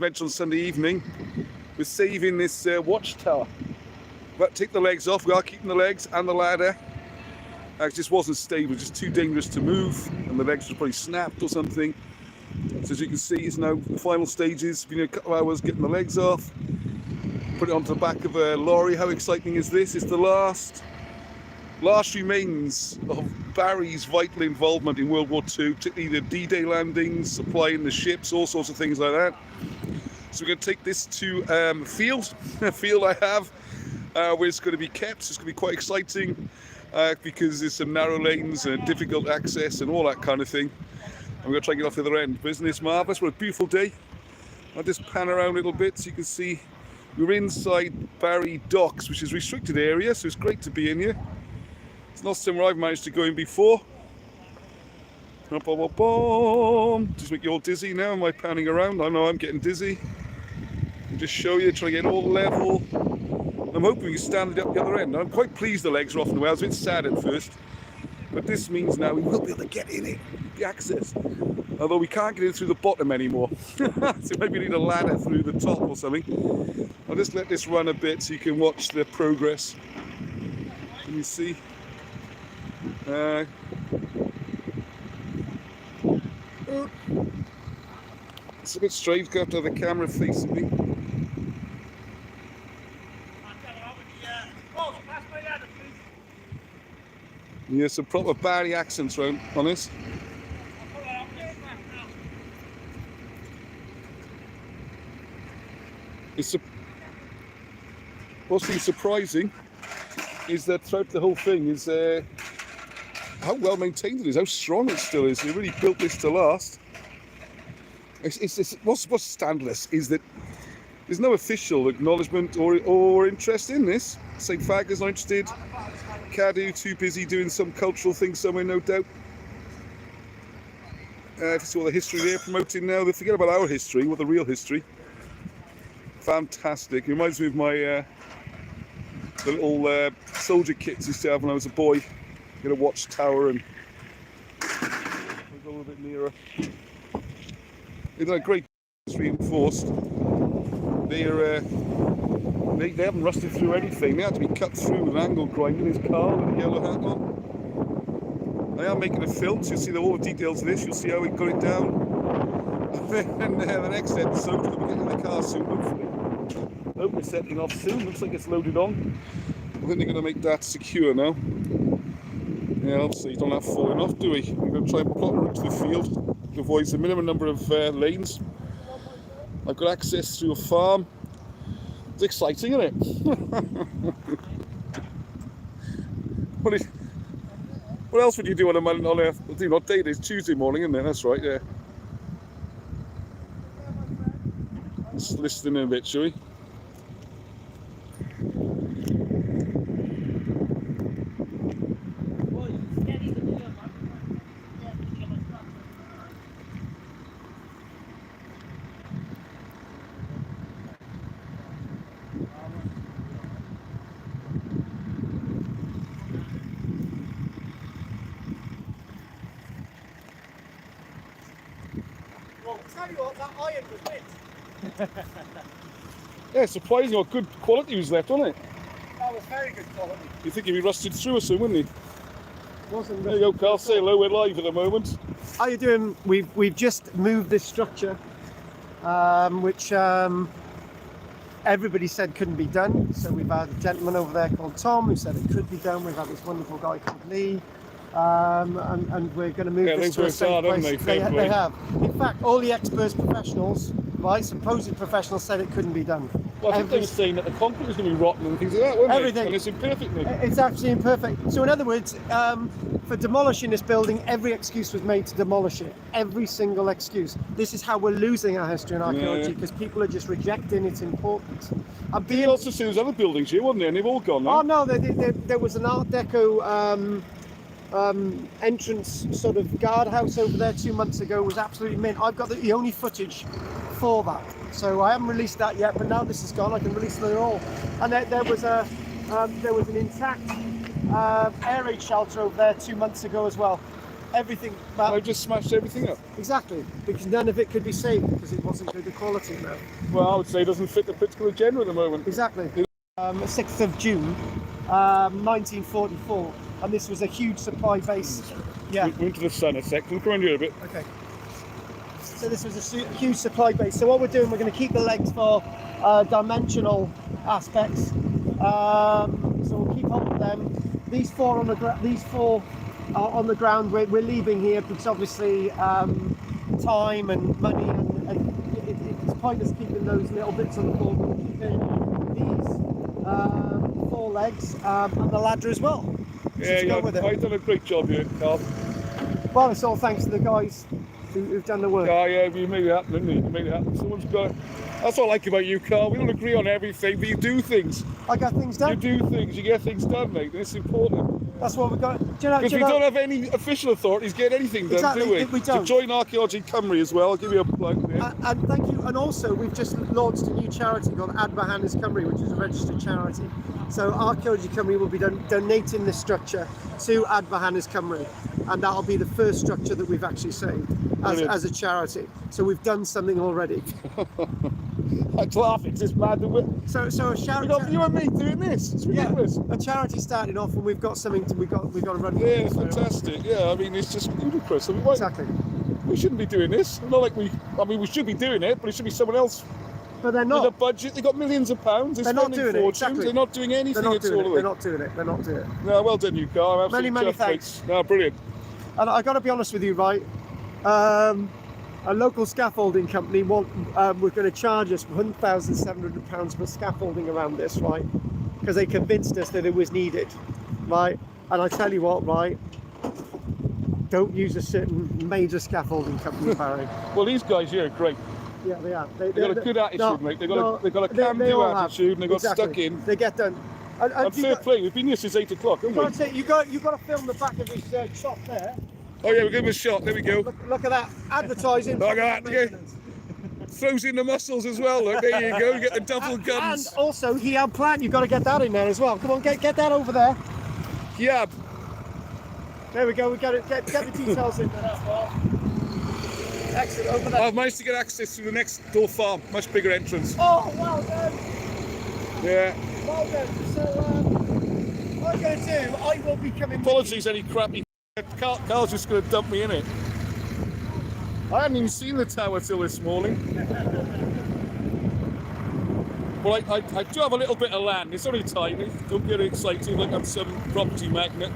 on Sunday evening, we're saving this watchtower. But take the legs off. We are keeping the legs and the ladder. It just wasn't stable, just too dangerous to move, and the legs were probably snapped or something. So as you can see, it's now the final stages. Been a couple of hours getting the legs off. Put it onto the back of a lorry. How exciting is this? It's the last remains of Barry's vital involvement in World War II, particularly the D-Day landings, supplying the ships, all sorts of things like that. So we're going to take this to a field I have, where it's going to be kept. It's going to be quite exciting because there's some narrow lanes and difficult access and all that kind of thing. And we're going to try and get off the other end. But isn't this marvellous? What a beautiful day. I'll just pan around a little bit so you can see we're inside Barry Docks, which is a restricted area, so it's great to be in here. It's not somewhere I've managed to go in before. Just make you all dizzy now. Am I panning around? I know I'm getting dizzy. I'll just show you, try to get all level. I'm hoping we can stand it up the other end. I'm quite pleased the legs are off and away. I was a bit sad at first. But this means now we will be able to get in it, the access. Although we can't get in through the bottom anymore. So maybe we need a ladder through the top or something. I'll just let this run a bit so you can watch the progress. Can you see? It's a bit strange, going to have the camera facing me. Yeah, some proper Barry accents on this. What's been surprising is that throughout the whole thing is how well maintained it is, how strong it still is. They really built this to last. What's scandalous is that there's no official acknowledgement or interest in this. St. Fagger's not interested. CADW too busy doing some cultural thing somewhere, no doubt. If you see all the history they're promoting now, they forget about our history, what the real history. Fantastic. It reminds me of my the little soldier kits I used to have when I was a boy. Get a watchtower and we'll go a little bit nearer. They're great, reinforced. They haven't rusted through anything. They had to be cut through with an angle grinder. There's Karl with a yellow hat on. I am making a film, so you'll see all the details of this. You'll see how we got it down. And the next episode, we'll get in the car soon, hopefully. I hope we're setting off soon. Looks like it's loaded on. I think they're going to make that secure now. Yeah, obviously, you don't have falling off, do we? I'm going to try and plot a route to the field to avoid the minimum number of lanes. I've got access through a farm. It's exciting, isn't it? What else would you do on a not day? It's Tuesday morning, isn't it? That's right, yeah. Let's listen in a bit, shall we? Yeah, surprising how good quality was left, wasn't it? That was very good quality. You think he'd be rusted through or soon, wouldn't he? Wasn't. There you go, Carl. Say hello. We're live at the moment. How you doing? We've just moved this structure, which everybody said couldn't be done. So we've had a gentleman over there called Tom who said it could be done. We've had this wonderful guy called Lee. And we're going to move this to a safe place. They have. In fact, all the experts, professionals, right, supposed professionals said it couldn't be done. Well, I think they were saying that the concrete was going to be rotten and things like that, weren't everything. They? And it's imperfectly. It's actually imperfect. So in other words, for demolishing this building, every excuse was made to demolish it. Every single excuse. This is how we're losing our history and archaeology, because people are just rejecting its importance. You also see there's other buildings here, wasn't there? And they've all gone now. Oh no, there was an Art Deco entrance sort of guardhouse over there 2 months ago. Was absolutely mint. I've got the only footage for that, so I haven't released that yet, but now this is gone, I can release them all. And there was an intact air raid shelter over there 2 months ago as well. everything. I've just smashed everything up. Exactly, because none of it could be saved because it wasn't good quality enough. Well, I would say it doesn't fit the particular genre at the moment. Exactly. 6th of June, 1944, and this was a huge supply base. Yeah. We're into the sun a sec. Look around here a bit. Okay. So this was a huge supply base. So what we're doing, we're going to keep the legs for dimensional aspects. So we'll keep hold of them. These four on the are on the ground. We're leaving here because obviously time and money, and it's pointless keeping those little bits on the board. We're keeping these 4 legs and the ladder as well. Yeah, I've done a great job here, Carl. Well, it's all thanks to the guys who've done the work. Yeah, you made it happen, didn't you? You made it happen. Someone's got it. That's what I like about you, Carl. We don't agree on everything, but you do things. I got things done. You do things. You get things done, mate. It's important. That's what we've got. Because we don't have any official authorities get anything done, exactly, do we? We don't. So join Archaeology Cymru as well. I'll give you a plug there. And thank you. And also, we've just launched a new charity called Advahanes Cymru, which is a registered charity. So Archaeology Cymru will be donating this structure to Advahanes Cymru, and that'll be the first structure that we've actually saved as a charity. So we've done something already. I'm laughing because it's mad. So a charity. You and me doing this. It's ridiculous. Yeah, a charity starting off, and we've got something. We've got to run. Yeah, it's fantastic. Yeah, I mean, it's just ludicrous. I mean, exactly. We shouldn't be doing this. Not like we. I mean, we should be doing it, but it should be someone else. But they're not. With a budget, they've got millions of pounds. They're not doing it. Exactly. They're not doing anything. They're not doing it. They're not doing it. They're not doing it. No, well done, you, Carl. Absolutely many thanks. No, brilliant. And I got to be honest with you, right? A local scaffolding company were going to charge us £1,700 for scaffolding around this, right? Because they convinced us that it was needed, right? And I tell you what, right? Don't use a certain major scaffolding company, Barry. Well, these guys here are great. Yeah, they are. They've got a good attitude, mate. They've got a can-do attitude, and they've got stuck in. They get done. And fair play. We've been here since 8 o'clock, haven't we? You got to film the back of this shop there. Oh yeah, we'll give him a shot. There we go. Look at that advertising. Look at that. Yeah. Throws in the muscles as well. Look, there you go. You get the double guns. And also, Hiab plant. You've got to get that in there as well. Come on, get that over there. Hiab. There we go. We got it. Get the details in there as well. Excellent. Over there. I've managed to get access to the next door farm. Much bigger entrance. Oh, well done. Yeah. Well done. So, what I'm going to do, I will be coming. Apologies, any crappy. Carl's just going to dump me in it. I hadn't even seen the tower till this morning. Well, I do have a little bit of land. It's only tiny. Don't get excited like I'm some property magnate.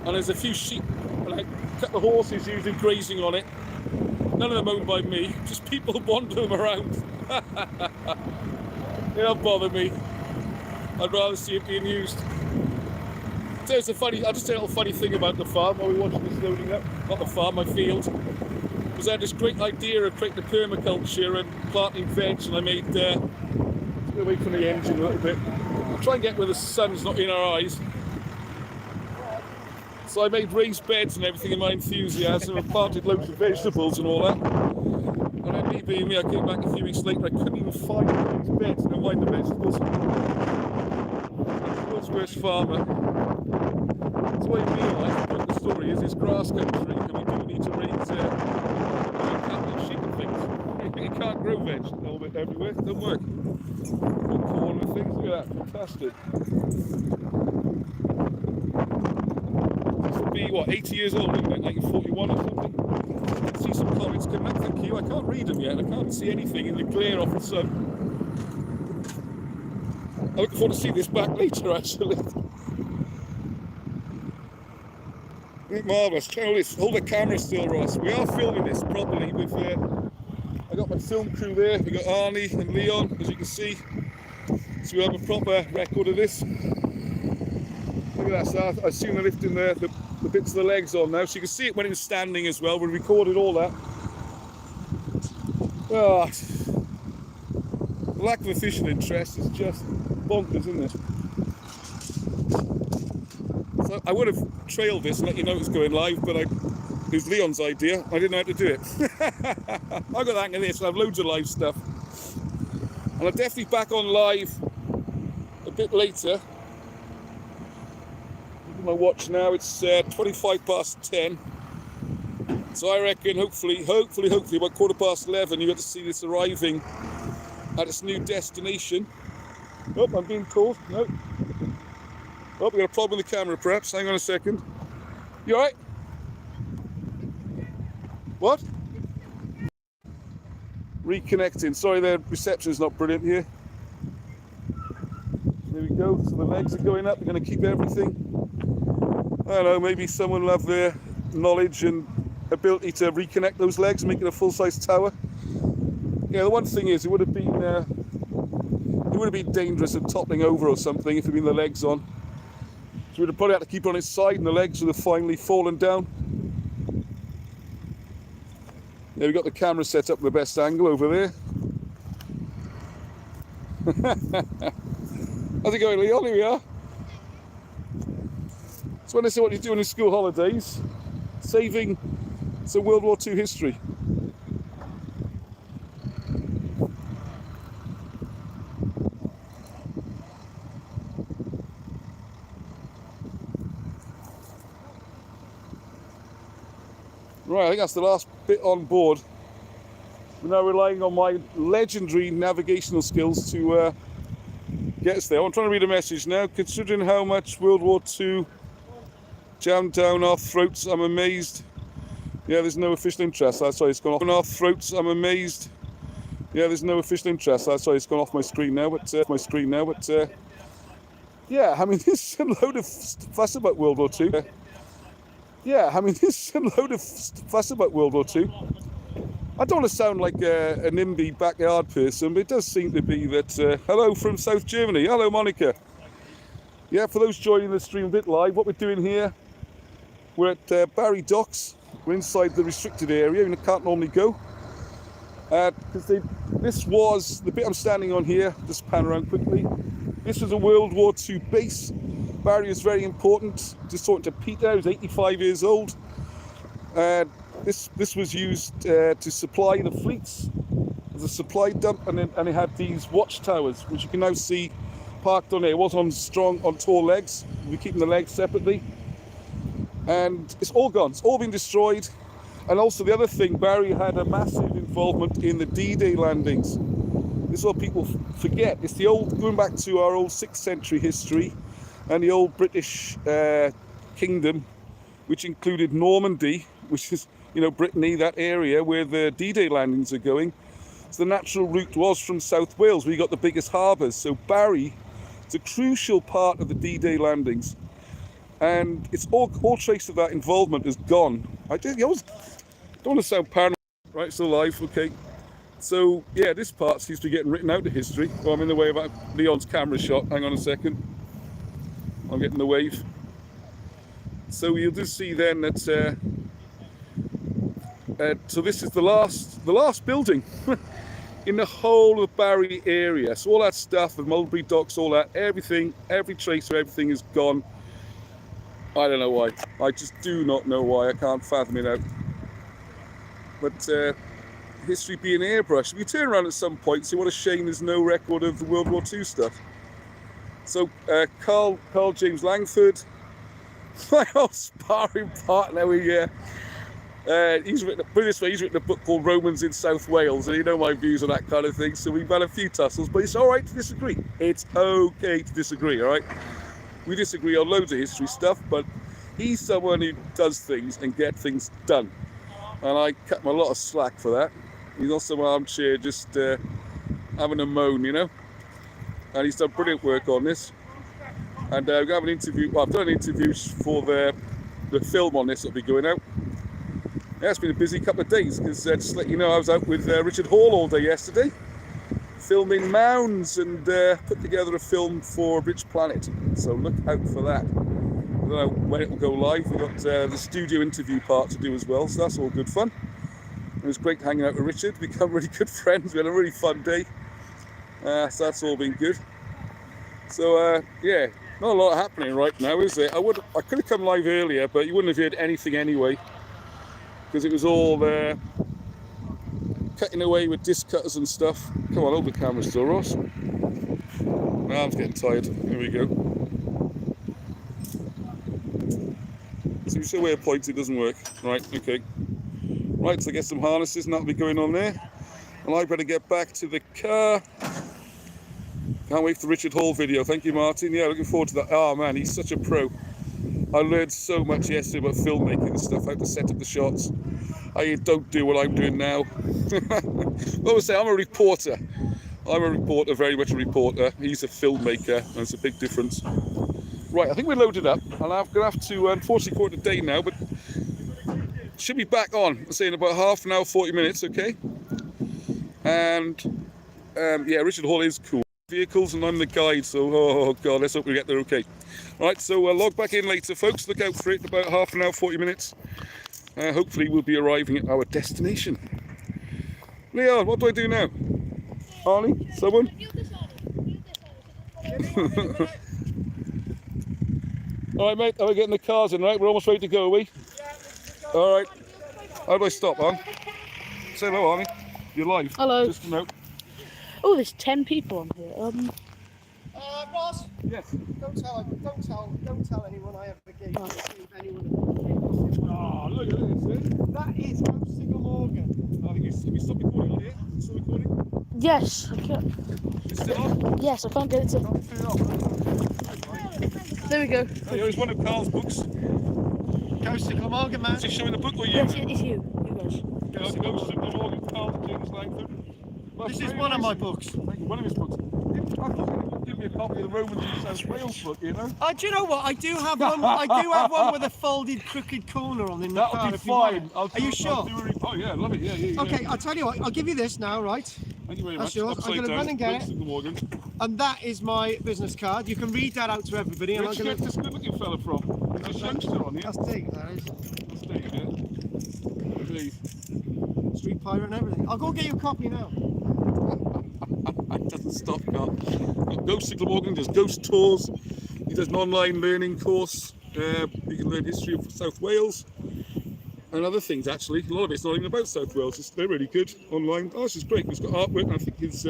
And there's a few sheep and a couple of horses usually grazing on it. None of them owned by me. Just people wandering around. They don't bother me. I'd rather see it being used. So it's I'll just say a little funny thing about the farm while we're watching this loading up. Not the farm, my field. Because I had this great idea of creating a permaculture and planting veg, and I made, let's go away from the engine a little bit. I'll try and get where the sun's not in our eyes. So I made raised beds and everything in my enthusiasm. I planted loads of vegetables and all that. And then me being me, I came back a few weeks later, I couldn't even find these beds, never mind the vegetables. I'm the world's worst farmer. That's why in real life, what the story is, it's grass country, and we do need to raise cattle and sheep and things. You can't grow veg a little bit everywhere, it doesn't work. No corn and things, look at that, fantastic. This will be, what, 80 years old, isn't it? Like 41 or something? I see some comments coming up, thank you. I can't read them yet, I can't see anything in the glare off the sun. I look forward to see this back later, actually. Marvellous. Hold the camera still, Ross. We are filming this properly with I got my film crew there. We got Arnie and Leon, as you can see. So we have a proper record of this. Look at that. So I assume they're lifting the bits of the legs on now. So you can see it when it was standing as well. We recorded all that. Oh, the lack of official interest is just bonkers, isn't it? So I would have trailed this and let you know it was going live, but it was Leon's idea. I didn't know how to do it. I got the hang of this. I have loads of live stuff. And I'm definitely back on live a bit later. my watch now. It's 25 past 10. So I reckon, hopefully, about 11:15, you get to see this arriving at its new destination. Oh, I'm being called. No. Oh, we got a problem with the camera, perhaps. Hang on a second. You all right? What? Reconnecting. Sorry, the reception's not brilliant here. There we go. So the legs are going up. We're going to keep everything. I don't know. Maybe someone will have the knowledge and ability to reconnect those legs and make it a full-size tower. Yeah. The one thing is, it would have been dangerous of toppling over or something if it had been the legs on. So we'd have probably had to keep it on its side, and the legs would have finally fallen down. Yeah, we've got the camera set up at the best angle over there. How's it going, Leon? Here we are. So when they say what you're doing in school holidays, saving some World War II history. Right, I think that's the last bit on board. We're now relying on my legendary navigational skills to get us there. I'm trying to read a message now. Considering how much World War II jammed down our throats, I'm amazed. Yeah, there's no official interest. Sorry, it's gone off our throats. I'm amazed. Yeah, there's no official interest. Sorry, it's gone off my screen now. But yeah, I mean, there's a load of fuss about World War II. Yeah, I mean, there's a load of fuss about World War II. I don't want to sound like a NIMBY backyard person, but it does seem to be that... hello from South Germany. Hello, Monica. Yeah, for those joining the stream a bit live, what we're doing here, we're at Barry Docks. We're inside the restricted area, and I can't normally go. Because this was, the bit I'm standing on here, just pan around quickly, this was a World War II base. Barry is very important. Just talking to Peter, who's 85 years old. This was used to supply the fleets as a supply dump, and it had these watchtowers, which you can now see parked on there. It was on tall legs. We're keeping the legs separately, and it's all gone. It's all been destroyed. And also the other thing, Barry had a massive involvement in the D-Day landings. This is what people forget. It's the old, going back to our old 6th century history, and the old British kingdom, which included Normandy, which is, you know, Brittany, that area where the D-Day landings are going. So the natural route was from South Wales, where you got the biggest harbours. So Barry is a crucial part of the D-Day landings. And it's all trace of that involvement is gone. I don't want to sound paranoid. Right, still alive, okay. So, yeah, this part seems to be getting written out of history. Well, I'm in the way of Leon's camera shot. Hang on a second. I'm getting the wave. So you'll just see then that so this is the last building in the whole of Barry area. So all that stuff, the Mulberry Docks, all that, everything, every trace of everything is gone. I don't know why. I just do not know why. I can't fathom it out. But history being airbrushed. We turn around at some point, see what a shame there's no record of the World War II stuff. So Karl James Langford, my old sparring partner, he's written a book called Romans in South Wales, and you know my views on that kind of thing, so we've had a few tussles, but it's all right to disagree. It's okay to disagree, all right? We disagree on loads of history stuff, but he's someone who does things and get things done, and I cut him a lot of slack for that. He's also in my armchair just having a moan, you know, and he's done brilliant work on this. And we're going to have an interview. Well, I've done an interview for the film on this that'll be going out. Yeah, it's been a busy couple of days because just to let you know, I was out with Richard Hall all day yesterday, filming mounds and put together a film for Rich Planet. So look out for that. I don't know when it will go live. We've got the studio interview part to do as well, so that's all good fun. It was great hanging out with Richard. We become really good friends. We had a really fun day. So that's all been good. So yeah, not a lot happening right now, is there? I could have come live earlier, but you wouldn't have heard anything anyway, because it was all cutting away with disc cutters and stuff. Come on, hold the camera still, Ross. My arm's getting tired. Here we go. So you see where it points, it doesn't work. Right, okay. Right, so get some harnesses and that'll be going on there. And I better get back to the car. Can't wait for the Richard Hall video. Thank you, Martin. Yeah, looking forward to that. Oh man, he's such a pro. I learned so much yesterday about filmmaking and stuff, how to set up the shots. I don't do what I'm doing now. What was I say? I'm a reporter. I'm a reporter, very much a reporter. He's a filmmaker, and it's a big difference. Right, I think we're loaded up, and I'm going to have to, unfortunately, call it a day now, but should be back on, I'll say in about half an hour, 40 minutes, okay? And, yeah, Richard Hall is cool. Vehicles, and I'm the guide, so, oh, God, let's hope we get there okay. Right, so log back in later, folks. Look out for it in about half an hour, 40 minutes. Hopefully, we'll be arriving at our destination. Leon, what do I do now? Arnie? Someone? Alright mate, are we getting the cars in, right? We're almost ready to go, are we? Alright. How do I stop, Arnie? Say hello, Arnie. You're live. Hello. Just a note. Oh, there's 10 people on here. Ross, Yes. don't tell anyone I ever gave anyone. Oh, look at this, eh? That is Ghost Morgan. I think you stop recording on here. Still recording? Yes, I can't. It's still on? Yes, I can't get it to. Turn it off. There we go. Oh, here's one of Carl's books. Ghost Morgan, man. Is he showing the book or you? Yes, it's you. You guys. Yeah, Ghost of Morgan, Karl James Langford. Well, This is one of my books. One of his books. I thought you would give me a copy of the Romans in South Wales book, you know? Do you know what? I do have one. I do have one with a folded, crooked corner on in the car. That'll be if you want it. fine. Are you sure? Oh yeah, love it. Yeah. Okay, I'll tell you what. I'll give you this now, right? Thank you very That's much. yours. I'm Upside gonna down. run and get Ghost it. of Morgan. And that is my business card. You can read that out to everybody. And Where'd you get this good-looking fella from? Is this youngster on here? That's Dave, that is. That's David, yeah. Please. Street pirate and everything. I'll go get you a copy now. It doesn't stop, Carl. Ghost of Morgan does ghost tours. He does an online learning course. You can learn history of South Wales and other things. Actually, a lot of it's not even about South Wales. They're really good online. Oh, this is great. He's got artwork. And I think his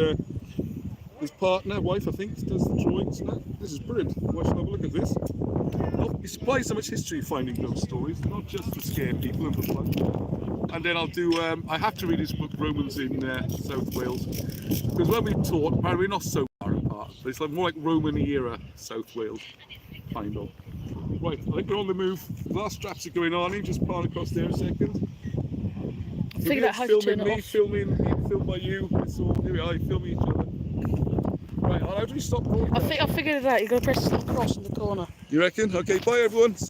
partner, wife, I think, does the drawings. And that. This is brilliant. Why should I have a look at this? Oh, he supplies so much history finding ghost stories, not just to scare people and for fun. And then I'll do, I have to read his book, Romans in South Wales. Because when we taught, apparently we're not so far apart. But it's like more like Roman era South Wales, kind of. Right, I think we're on the move. The last straps are going on. You just park across there a second. Figured out how to turn it off. Filming me, filmed by you. It's all, here we are, filming each other. Right, how do we stop recording? I figured it out. You're going to press the cross in the corner. You reckon? Okay, bye everyone.